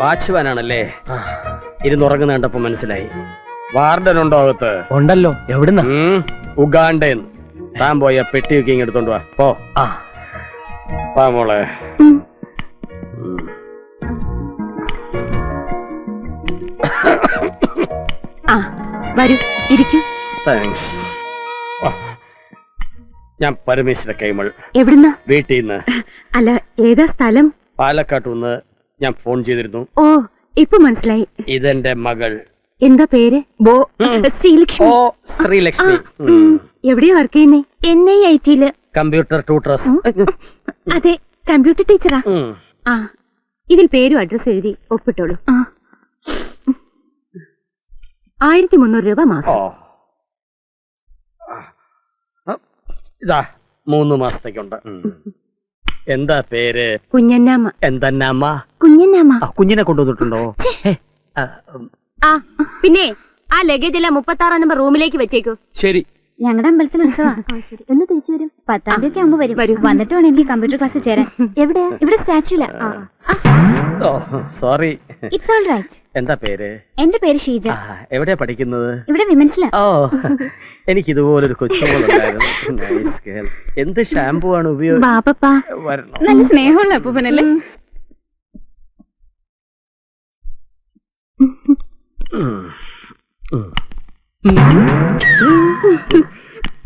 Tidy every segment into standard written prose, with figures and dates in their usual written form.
വാച്ച്മാനാണല്ലേ? ഇരുന്നുറങ്ങുന്ന കണ്ടപ്പോ മനസ്സിലായി. വാർഡൻ ഉണ്ടോ അകത്ത്? ഉണ്ടല്ലോ. എവിടുന്ന? ഉഗാണ്ടേന്ന്. താൻ പോയ പെട്ടിയൊക്കെ ഇങ്ങ് എടുത്തോണ്ട് വാ. പോ. വാ മോളെ. വരൂ, ഇരിക്കൂ. താങ്ക്സ്. ഞാൻ പരമേശ്വര കൈമൾ. എവിടുന്ന? വീട്ടിൽ നിന്ന്. അല്ല, ഏതാ സ്ഥലം? പാലക്കാട്ടുനിന്ന് ഞാൻ ഫോൺ ചെയ്തിരുന്നു. ഓ, ഇപ്പൊ മനസ്സിലായി. ഇതെന്റെ മകൾ. എന്താ പേര്? ശ്രീലക്ഷ്മി. ഓ, ശ്രീലക്ഷ്മി. എവിടെയാ വർക്ക് ചെയ്യുന്നേ? NIIT-ല് കമ്പ്യൂട്ടർ ട്യൂട്ടേഴ്സ്. അതെ, കമ്പ്യൂട്ടർ ടീച്ചറാ. ആ, ഇതിൽ പേരും അഡ്രസ് എഴുതി ഒപ്പിട്ടോളൂ. 1300 രൂപ മാസം. ഇതാ 3 മാസത്തേക്കുണ്ട്. എന്താ പേര്? കുഞ്ഞന്നാമ്മ. എന്തന്നാമ്മ? കുഞ്ഞന്നാമ്മ. കുഞ്ഞിനെ കൊണ്ടുവന്നിട്ടുണ്ടോ? ആ, പിന്നെ ആ ലഗേജ് എല്ലാം 36 നമ്പർ റൂമിലേക്ക് വെച്ചേക്കൂ. ശരി. ഞങ്ങളുടെ അമ്പലത്തിൽ ഉത്സവാ. എന്ന് തിരിച്ചു വരും. 10-ാം തീയതി ആകുമ്പോ വരും. വന്നിട്ട് വേണം എനിക്ക് കമ്പ്യൂട്ടർ ക്ലാസ്സിൽ ചേരാൻ. എവിടെയാ? ഇവിടെ സ്റ്റാച്യൂല. സോറി. It's all right. എന്താ പേര്? എന്റെ പേര് ഷീജ. എവിടെയാ പഠിക്കുന്നത്? ഇവിടെ വിമൻസിലാ. ഓ, എനിക്ക് ഇതുപോലൊരു കൊച്ചുമോളുണ്ടായിരുന്നു. എന്ത് ഷാമ്പു ആണ് ഉപയോഗിക്കുന്നത്? നല്ല സ്നേഹമുള്ള അപ്പൂപ്പനല്ലേ?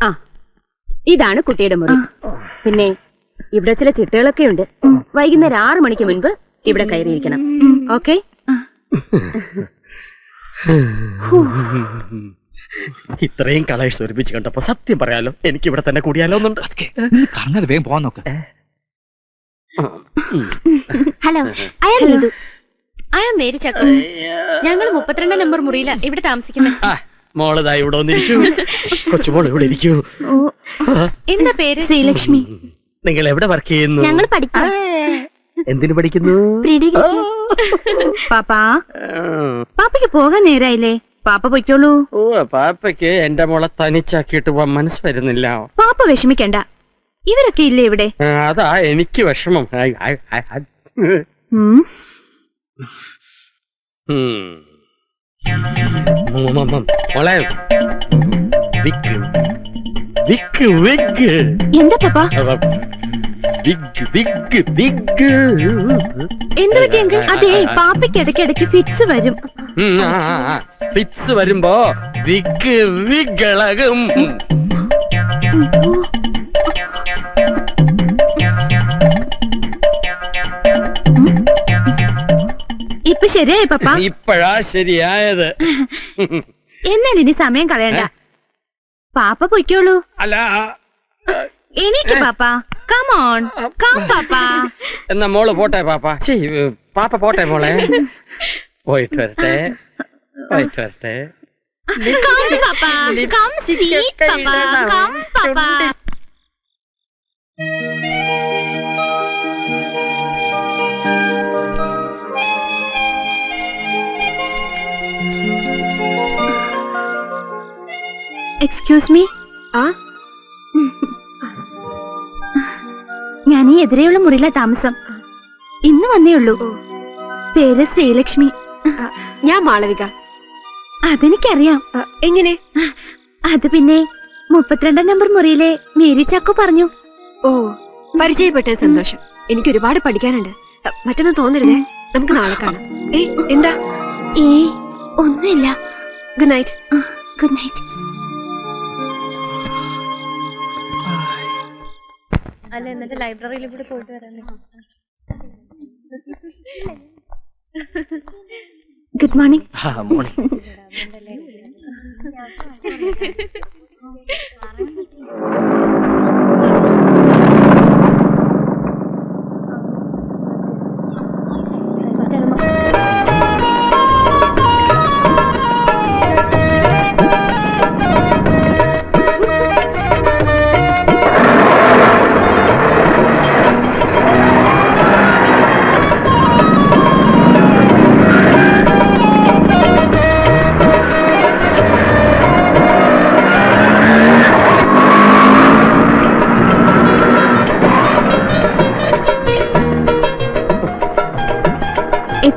ആ, ഇതാണ് കുട്ടിയുടെ മുറി. പിന്നെ ഇവിടെ ചില ചിട്ടകളൊക്കെ ഉണ്ട്. വൈകുന്നേരം 6 മണിക്ക് മുൻപ് ഇവിടെ കയറിയിരിക്കണം. ഓക്കെ? ഇത്രയും കളേഴ്സ് ഒരുമിച്ച് കണ്ടപ്പോ സത്യം പറയാലോ എനിക്ക് ഇവിടെ തന്നെ കൂടിയാലോ എന്നുണ്ട്. വേഗം പോവാൻ നോക്ക്. Hello, I am Mary Chakku. ഞങ്ങൾ 32 നമ്പർ മുറിയിലാ ഇവിടെ താമസിക്കുന്നത്. മോളതാ ഇവിടെ വന്നിരിക്കൂ. കൊച്ചുമോൾ ഇവിടെ ഇരിക്കൂ. എന്താ പേര്? ശ്രീലക്ഷ്മി. നിങ്ങൾ എവിടെ വർക്ക് ചെയ്യുന്നു? ഞങ്ങൾ പഠിക്കാം. എന്തിനു പഠിക്കുന്നു? പാപ്പയ്ക്ക് പോകാൻ നേരായില്ലേ? പാപ്പ പൊയ്ക്കോളൂ. ഓ, പാപ്പയ്ക്ക് എന്റെ മോളെ തനിച്ചാക്കിയിട്ട് പോവാൻ മനസ്സ് വരുന്നില്ല. പാപ്പ വിഷമിക്കണ്ട, ഇവരൊക്കെ ഇല്ലേ ഇവിടെ? അതാ എനിക്ക് വിഷമം. മോളെ, എന്താ പാപ്പ? എന്ത് പറ്റിയെങ്കിൽ? അതെ, പാപ്പയ്ക്ക് ഇടയ്ക്കിടയ്ക്ക് ഫിറ്റ്സ് വരും. ഫിറ്റ്സ് വരുമ്പോ വിഗ് വികളകും. ഇപ്പൊ ശരിയായി പപ്പ? ഇപ്പഴാ ശരിയായത്. എന്നാൽ ഇനി സമയം കളയണ്ട, പാപ്പ പൊയ്ക്കോളൂ. അല്ല, എനിക്ക് പാപ്പ. കം ഓൺ, കം പാപ്പ. എന്നാ മോള് പോട്ടെ പാപ്പ. പാപ്പ പോട്ടെ മോളെ. പോയിട്ട് വരട്ടെ, പോയിട്ട് വരട്ടെ. കം പാപ്പ, കം സ്വീറ്റ് പാപ്പ, കം പാപ്പ. Excuse me. ഞാൻ ഈ എതിരെയുള്ള മുറിയിലെ താമസം. ഇന്ന് വന്നേ ഉള്ളൂ. പേര് ശ്രീലക്ഷ്മി. ഞാൻ മാളവിക. അതെനിക്കറിയാം. എങ്ങനെ? അത് പിന്നെ 32 നമ്പർ മുറിയിലെ മേരി ചക്കു പറഞ്ഞു. ഓ, പരിചയപ്പെട്ട സന്തോഷം. എനിക്ക് ഒരുപാട് പഠിക്കാനുണ്ട്. മറ്റൊന്നും തോന്നരുതേ. നമുക്ക് നാളെ കാണാം. എന്താ? ഒന്നുമില്ല. Good night. Good night. അല്ല, എന്നിട്ട് ലൈബ്രറിയിൽ കൂടെ പോയിട്ട് വരാൻ. Good morning. മോർണിംഗ്.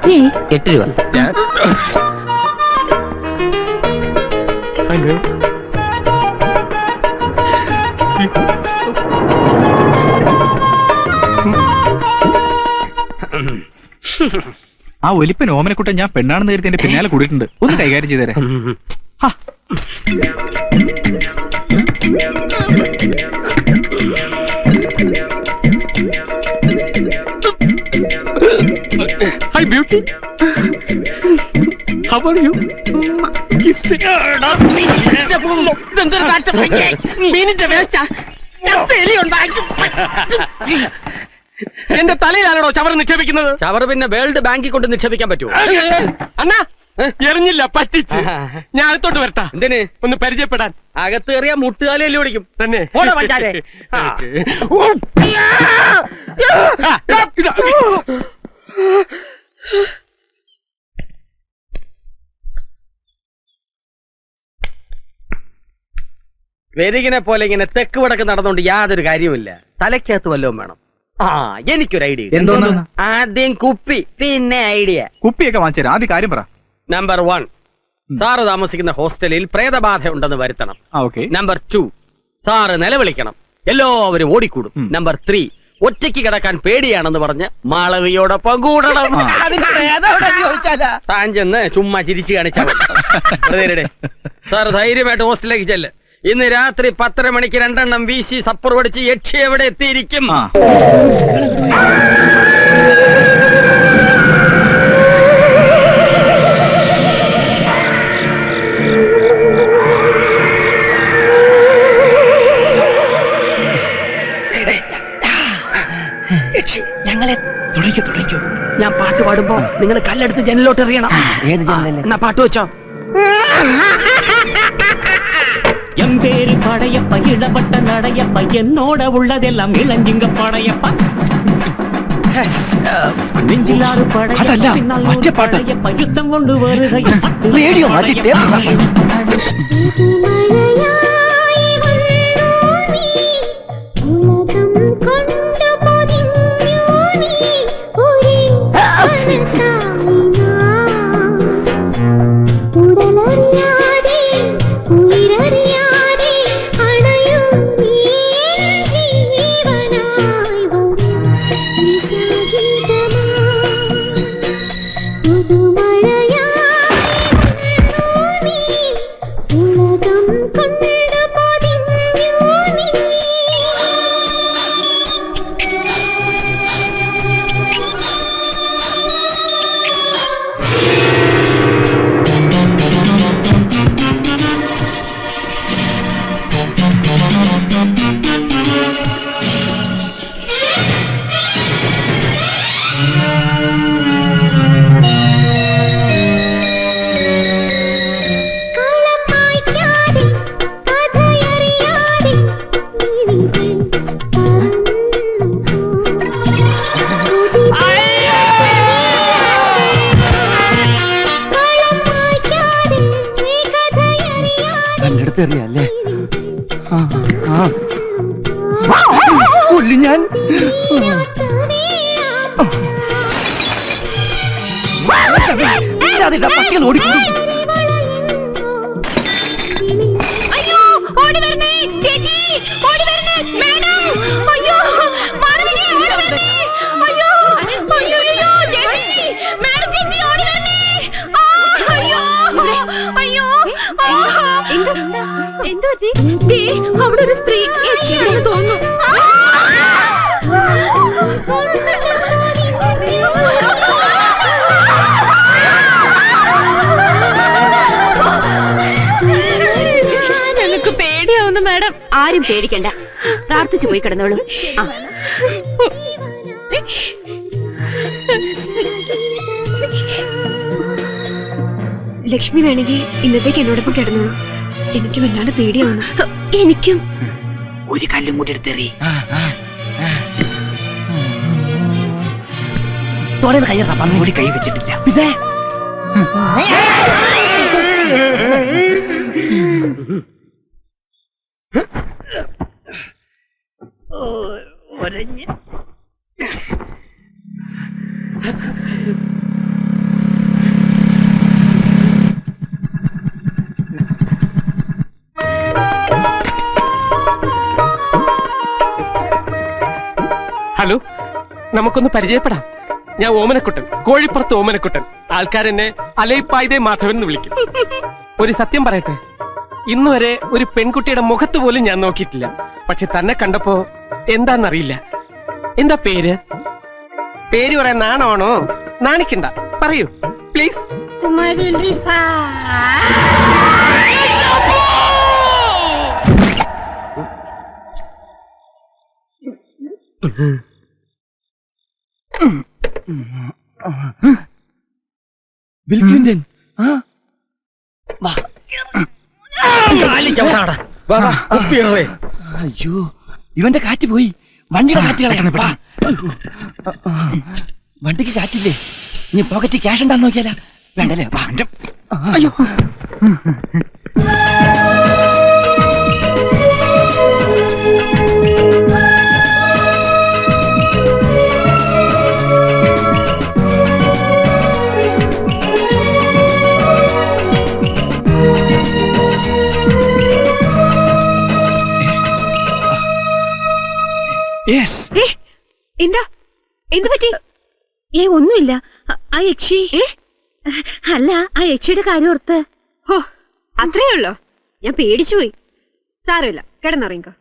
എത്രയായി? 8 രൂപ. ആ ഒലിപ്പൻ ഓമനക്കുട്ടൻ ഞാൻ പെണ്ണാണെന്ന് കരുതി എന്റെ പിന്നാലെ കൂടിയിട്ടുണ്ട്. ഒന്ന് കൈകാര്യം ചെയ്തേരെ. Hi beauty. How are you? എന്റെ തലയിലാണോ ചവറ് നിക്ഷേപിക്കുന്നത്? ചവറ് പിന്നെ വേൾഡ് ബാങ്കിൽ കൊണ്ട് നിക്ഷേപിക്കാൻ പറ്റുമോ? അണ്ണാ എറിഞ്ഞില്ല, പറ്റിച്ച്. ഞാൻ അകത്തോട്ട് വരട്ടാ. എന്തിന്? ഒന്ന് പരിചയപ്പെടാൻ. അകത്ത് കയറിയാ മുട്ടുകാലല്ലേ ഓടിക്കും തന്നെ. വെരികിനെ പോലെ ഇങ്ങനെ തെക്ക് വടക്ക് നടന്നുകൊണ്ട് യാതൊരു കാര്യമില്ല. തലയ്ക്കകത്ത് വല്ലതും വേണം. എനിക്കൊരു ഐഡിയ. എന്തോന്ന്? ആദ്യം കുപ്പി, പിന്നെ ഐഡിയ. കുപ്പിയൊക്കെ വാങ്ങിച്ചു ആദ്യം കാര്യം പറ. നമ്പർ 1, സാറ് താമസിക്കുന്ന ഹോസ്റ്റലിൽ പ്രേതബാധ ഉണ്ടെന്ന് വരുത്തണം. നമ്പർ 2, സാറ് നിലവിളിക്കണം, എല്ലാവരും ഓടിക്കൂടും. നമ്പർ 3, ഒറ്റയ്ക്ക് കിടക്കാൻ പേടിയാണെന്ന് പറഞ്ഞ് മാളവിയോടൊപ്പം കൂടണം. താൻ ചെന്ന് ചുമ്മാ ചിരിച്ചു കാണിച്ചാൽ സാർ ധൈര്യമായിട്ട് ഹോസ്റ്റലിലേക്ക് ചെല്ല്. ഇന്ന് രാത്രി 10:30 മണിക്ക് 2 എണ്ണം വീശി സപ്പർ പഠിച്ച് യക്ഷി എവിടെ എത്തിയിരിക്കും. ഞങ്ങളെ തുടങ്ങിക്കോ. ഞാൻ പാട്ട് പാടുമ്പോ നിങ്ങൾ കല്ലെടുത്ത് ജനലിലോട്ട് എറിയണം. ഏത് ജനലല്ലേ? എന്നാ പാട്ട് വെച്ചോ. என் பேரு படையப்ப, இளவட்ட நடையப்ப, என்னோட உள்ளதெல்லாம் இளஞ்சிங்க படையப்ப. நெஞ்சிலாறு படையப்ப, பின்னால் படையப்ப, யுத்தம் கொண்டு வருகையில் അറിയാല്ലേ? കൊല്ലു ഞാൻ. ഓടിക്കൊണ്ടു. അവിടെ ഒരു സ്ത്രീ തോന്നുന്നു. ഞങ്ങൾക്ക് പേടിയാവുന്നു മാഡം. ആരും പേടിക്കണ്ട, പ്രാർത്ഥിച്ചു പോയി കിടന്നോളൂ. ലക്ഷ്മി വേണമെങ്കിൽ ഇന്നത്തേക്ക് എന്നോടൊപ്പം കിടന്നോളൂ. എനിക്ക് വല്ലാണ്ട് പേടിയാവുന്നു. എനിക്കും. ഒരു കല്ലും കൂടി എടുത്തേറി. തോടെ കയ്യറ പന്നി കൂടി കൈ വെച്ചിട്ടില്ല. പിന്നെ ഹലോ, നമുക്കൊന്ന് പരിചയപ്പെടാം. ഞാൻ ഓമനക്കുട്ടൻ, കോഴിപ്പുറത്ത് ഓമനക്കുട്ടൻ. ആൾക്കാരെന്നെ അലൈപ്പായതേ മാധവൻ എന്ന് വിളിക്കും. ഒരു സത്യം പറയട്ടെ, ഇന്നുവരെ ഒരു പെൺകുട്ടിയുടെ മുഖത്ത് പോലും ഞാൻ നോക്കിയിട്ടില്ല. പക്ഷെ തന്നെ കണ്ടപ്പോ എന്താന്നറിയില്ല. എന്താ പേര്? പേര് പറയാൻ നാണമാണോ? നാണിക്കണ്ട, പറയൂ പ്ലീസ്. Bill Clinton. അയ്യോ, ഇവന്റെ കാറ്റ് പോയി. വണ്ടിയുടെ കാറ്റ് കളയണം. വണ്ടിക്ക് കാറ്റില്ലേ? ഇനി പോക്കറ്റ് ക്യാഷ് ഉണ്ടാന്ന് നോക്കിയാലോ? വേണ്ടല്ലേ? അയ്യോ, എന്താ എന്ത് പറ്റി? ഒന്നുമില്ല. ആ യക്ഷി അല്ല, ആ യക്ഷിയുടെ കാര്യം ഓർത്ത്. അത്രേ ഉള്ളോ? ഞാൻ പേടിച്ചു പോയി. സാരമില്ല, കിടന്നുറങ്ങിക്കോ.